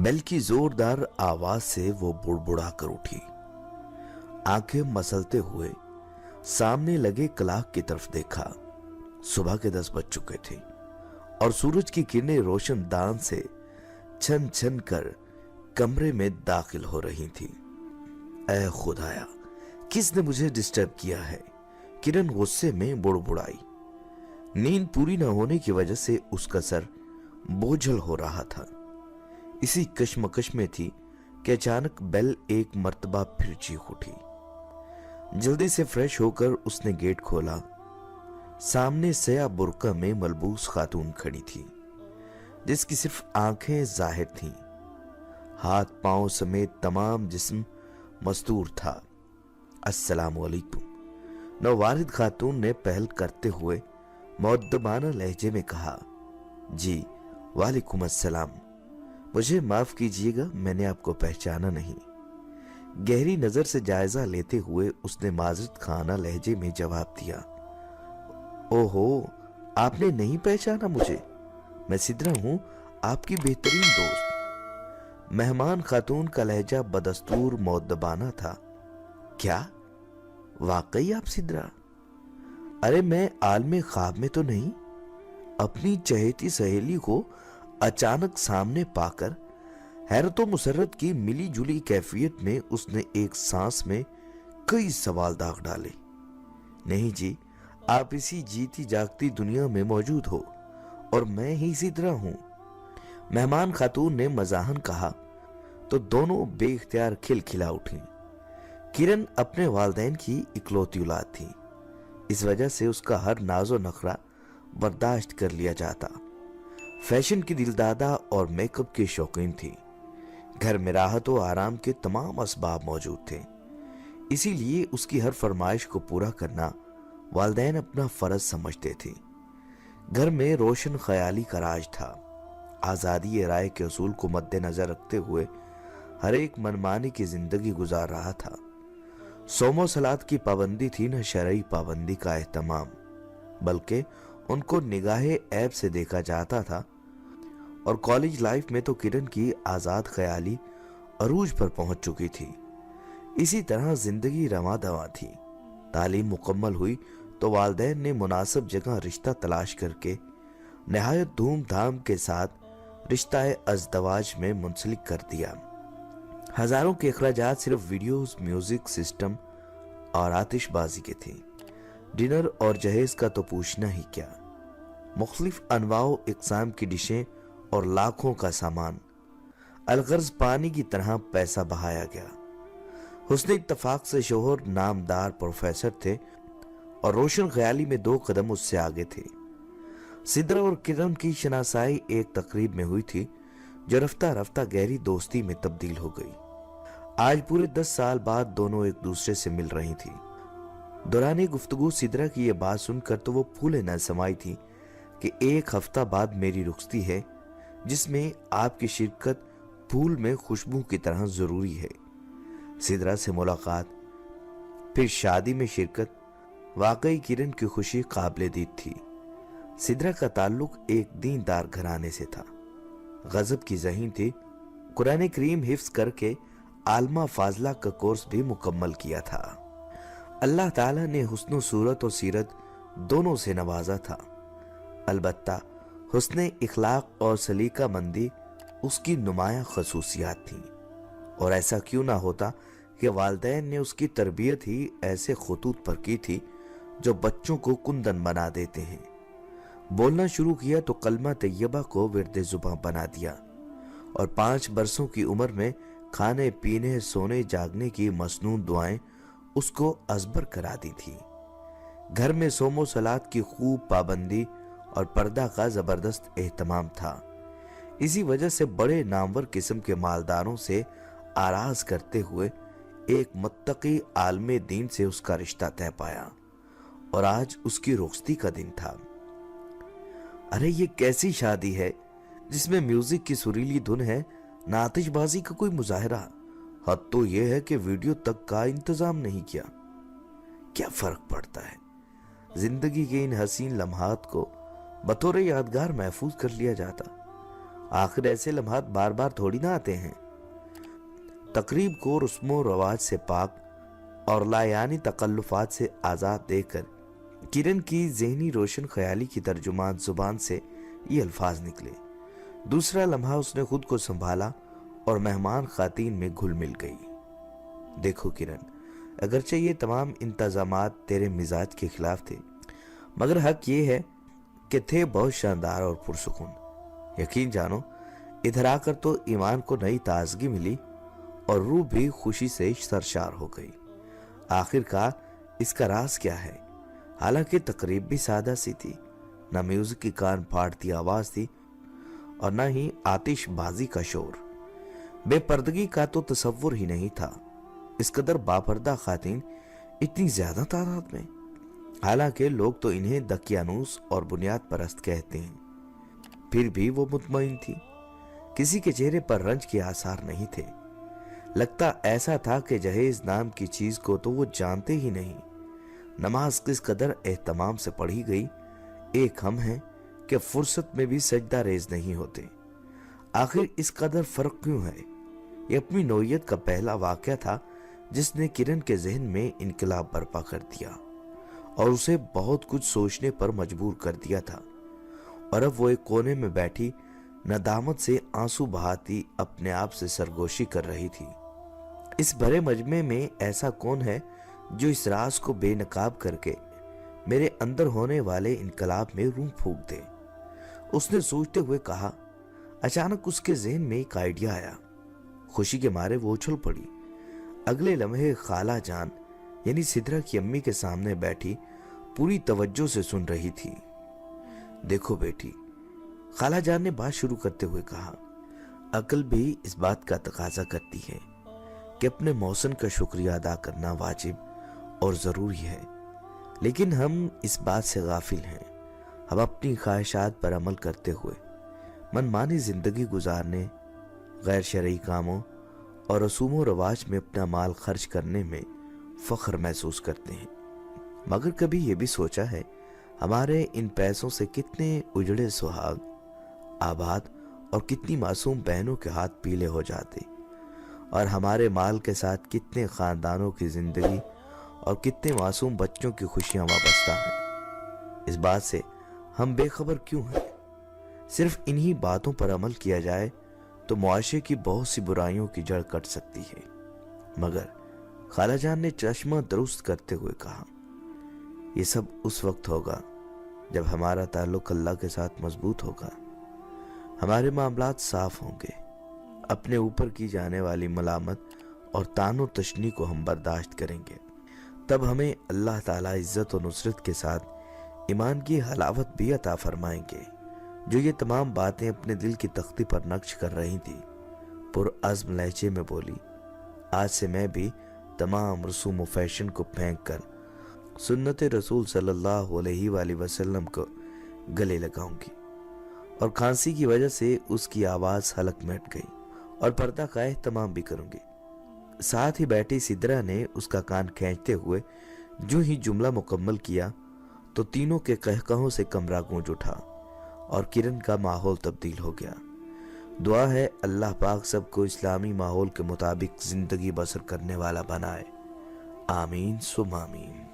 Bell की जोरदार आवाज से वो बुड़बुड़ा कर उठी। आंखें मसलते हुए सामने लगे क्लॉक की तरफ देखा। सुबह के 10 बज चुके थे और सूरज की किरणें रोशनदान से छन छन कर कमरे में दाखिल हो रही थी। ऐ खुदाया, किसने मुझे डिस्टर्ब किया है? किरण गुस्से में बुड़बुड़ाई। नींद पूरी न होने की वजह से उसका सर बोझल हो रहा था। इसी कश्मकश में थी कि अचानक बेल एक मर्तबा फिर चीख उठी। जल्दी से फ्रेश होकर उसने गेट खोला। सामने सया बुर्का में मलबूस खातून खड़ी थी, जिसकी सिर्फ आंखें जाहिर थीं। हाथ पांव समेत तमाम जिस्म मस्तूर था। अस्सलामु अलैकुम, नौवारिद खातून ने पहल करते हुए मुअद्दबाना लहजे में कहा। जी वालेकुम अस्सलाम, मुझे माफ कीजिएगा, मैंने आपको पहचाना नहीं। गहरी नजर से जायजा लेते हुए उसने माजरत खाना लहजे में जवाब दिया। ओहो, आपने नहीं पहचाना मुझे? मैं सिद्रा हूं, आपकी बेहतरीन दोस्त। मेहमान खातून का लहजा बदस्तूर मुअद्दबाना था। क्या वाकई आप सिद्रा? अरे मैं आलमे ख्वाब में तो नहीं? अपनी चहेती सहेली को अचानक सामने पाकर हैरत मुसर्रत की मिली जुली कैफियत में उसने एक सांस में कई सवाल दाग डाले। नहीं जी, आप इसी जीती जागती दुनिया में मौजूद हो और मैं ही सिद्रा हूं। मेहमान खातून ने मजाहन कहा तो दोनों बेइख्तियार खिलखिला उठी। किरण अपने वालिदैन की इकलौती औलाद थी। इस वजह से उसका हर नाजो नखरा बर्दाश्त कर लिया जाता। फैशन की दिलदादा और मेकअप की शौकीन थी। घर में राहत और आराम के तमाम असबाब मौजूद थे। इसीलिए उसकी हर फरमाइश को पूरा करना वालिदैन अपना फर्ज समझते थे। घर में रोशन ख्याली का राज था। आजादी राय के असूल को मद्देनजर रखते हुए हर एक मनमानी की जिंदगी गुजार रहा था। सोमो सलात की पाबंदी थी न शरई पाबंदी का एहतमाम, बल्कि उनको निगाहे ऐब से देखा जाता था। और कॉलेज लाइफ में तो किरण की आजाद ख्याली अरूज पर पहुंच चुकी थी। इसी तरह जिंदगी रवा दवा थी। तालीम मुकम्मल हुई तो वालिदैन ने मुनासिब जगह रिश्ता तलाश करके नहायत धूमधाम के साथ रिश्ता अज़दवाज में मुंसलिक कर दिया। हजारों के अखराजात सिर्फ वीडियोस, म्यूजिक सिस्टम और आतिशबाजी के थे। डिनर और जहेज का तो पूछना ही क्या। मुख्तलिफ अनवाओ इक़साम की डिशें और लाखों का सामान। अलगर्ज पानी की तरह पैसा बहाया गया। हुस्न इत्तफाक से शोहर नामदार प्रोफेसर थे और रोशन ख्याली में 2 कदम उससे आगे थे। सिद्रा और किरण की शनासाई एक तकरीब में हुई थी जो रफ्ता रफ्ता गहरी दोस्ती में तब्दील हो गई। आज पूरे 10 साल बाद दोनों एक दूसरे से मिल रही थी। दौरान गुफ्तगू सिद्रा की यह बात सुनकर तो वो फूले न समाई थी कि 1 हफ्ता बाद मेरी रुखसती है, जिसमें आपकी शिरकत फूल में खुशबू की तरह जरूरी है। सिद्रा से मुलाकात, फिर शादी में शिरकत, वाकई किरण की खुशी काबिले दीद थी। सिद्रा का ताल्लुक एक दीनदार घराने से था। गजब की ज़हीन थी। कुरान करीम हिफ्ज करके आलमा फाजला का कोर्स भी मुकम्मल किया था। अल्लाह ताला ने हुस्न सूरत और सीरत दोनों से नवाजा था। अलबत्ता हुस्न इखलाक और सलीका मंदी उसकी नुमाया खसूसियात थी। और ऐसा क्यों ना होता कि वालिदैन ने उसकी तरबियत ही ऐसे खतूत पर की थी जो बच्चों को कुंदन बना देते हैं। बोलना शुरू किया तो कलमा तैयबा को विर्द जुबां बना दिया और 5 बरसों की उम्र में खाने पीने सोने जागने की मसनून दुआएं उसको अजबर करा दी थी। घर में सोमो सलात की खूब पाबंदी और पर्दा का जबरदस्त एहतमाम था। इसी वजह से बड़े नामवर किस्म के मालदारों से आराज करते हुए एक मुत्तकी आलमे दीन से उसका रिश्ता तय पाया और आज उसकी रुखसती का दिन था। अरे ये कैसी शादी है जिसमें म्यूजिक की सुरीली धुन है, ना आतिशबाजी का कोई मुजाहरा। हद तो यह है कि वीडियो तक का इंतजाम नहीं किया। क्या फर्क पड़ता है, जिंदगी के इन हसीन लम्हात को बतौर यादगार महफूज कर लिया जाता। आखिर ऐसे लम्हात बार बार थोड़ी ना आते हैं। तकरीब को रस्म व रवाज से पाक और लायानी तकल्लुफात से आज़ाद देकर किरण की ज़हनी रोशन ख्याली की तर्जुमान जुबान से ये अल्फाज निकले। दूसरा लम्हा उसने खुद को संभाला और मेहमान खातीन में घुल मिल गई। देखो किरण, अगरचे ये तमाम इंतजामात तेरे मिजाज के खिलाफ थे, मगर हक ये है कि थे बहुत शानदार और पुरसुकून। यकीन जानो, इधर आकर तो ईमान को नई ताजगी मिली और रूह भी खुशी से सरशार हो गई। आखिरकार इसका राज क्या है? हालांकि तकरीब भी सादा सी थी, न म्यूजिक की कान फाड़ती आवाज थी और न ही आतिशबाजी का शोर। बेपर्दगी का तो तसव्वुर ही नहीं था। इस कदर बापर्दा खातिन इतनी ज्यादा तादाद में। हालांकि लोग तो इन्हें दकियानूस और बुनियाद परस्त कहते हैं, फिर भी वो मुतमईन थी। किसी के चेहरे पर रंज के आसार नहीं थे। लगता ऐसा था कि जहेज नाम की चीज को तो वो जानते ही नहीं। नमाज किस कदर एहतमाम से पढ़ी गई, एक हम हैं कि फुर्सत में भी सजदा रेज नहीं होते। आखिर इस कदर फर्क क्यों है? ये अपनी नौयत का पहला वाकया था जिसने किरण के जहन में इनकलाब बर्पा कर दिया और उसे बहुत कुछ सोचने पर मजबूर कर दिया था। और अब वो एक कोने में बैठी नदामत से आंसू बहाती अपने आप से सरगोशी कर रही थी। इस भरे मजमे में ऐसा कौन है जो इस राज को बेनकाब करके मेरे अंदर होने वाले इनकलाब में रूह फूंक दे? उसने सोचते हुए कहा। अचानक उसके जहन में एक आइडिया आया। खुशी के मारे वो उछल पड़ी। अगले लम्हे खाला जान यानी सिद्रा की अम्मी के सामने बैठी पूरी तवज्जो से सुन रही थी। देखो बेटी, खाला जान ने बात शुरू करते हुए कहा, अकल भी इस बात का तकाजा करती है कि अपने मौसम का शुक्रिया अदा करना वाजिब और जरूरी है, लेकिन हम इस बात से गाफिल हैं। हम अपनी ख्वाहिशात पर अमल करते हुए मनमानी जिंदगी गुजारने, गैर शरई कामों और रसूमों रवाज में अपना माल खर्च करने में फख्र महसूस करते हैं। मगर कभी ये भी सोचा है हमारे इन पैसों से कितने उजड़े सुहाग आबाद और कितनी मासूम बहनों के हाथ पीले हो जाते, और हमारे माल के साथ कितने खानदानों की जिंदगी और कितने मासूम बच्चों की खुशियां वाबस्ता हैं। इस बात से हम बेखबर क्यों हैं? सिर्फ इन्हीं बातों पर अमल किया जाए तो मुआशरे की बहुत सी बुराइयों की जड़ कट सकती है। मगर खाला जान ने चश्मा दुरुस्त करते हुए कहा, यह सब उस वक्त होगा जब हमारा ताल्लुक अल्लाह के साथ मजबूत होगा, हमारे मामलात साफ होंगे, अपने ऊपर की जाने वाली मलामत और तानो तशनी को हम बर्दाश्त करेंगे। तब हमें अल्लाह ताला इज्जत और नुसरत के साथ ईमान की हलावत भी अता फरमाएंगे। जो ये तमाम बातें अपने दिल की तख्ती पर नक्श कर रही थी, पुरअज़्म लहजे में बोली, आज से मैं भी तमाम रसूम व फैशन को फेंक कर सुन्नत रसूल सल्लल्लाहु अलैहि वसल्लम को गले लगाऊंगी। और खांसी की वजह से उसकी आवाज हलक में अट गई और पर्दा का एहतमाम भी करूंगी। साथ ही बैठी सिद्रा ने उसका कान खींचते हुए जो ही जुमला मुकम्मल किया तो तीनों के कहकहों से कमरा गूंज उठा और किरण का माहौल तब्दील हो गया। दुआ है अल्लाह पाक सबको इस्लामी माहौल के मुताबिक जिंदगी बसर करने वाला बनाए। आमीन सुम आमीन।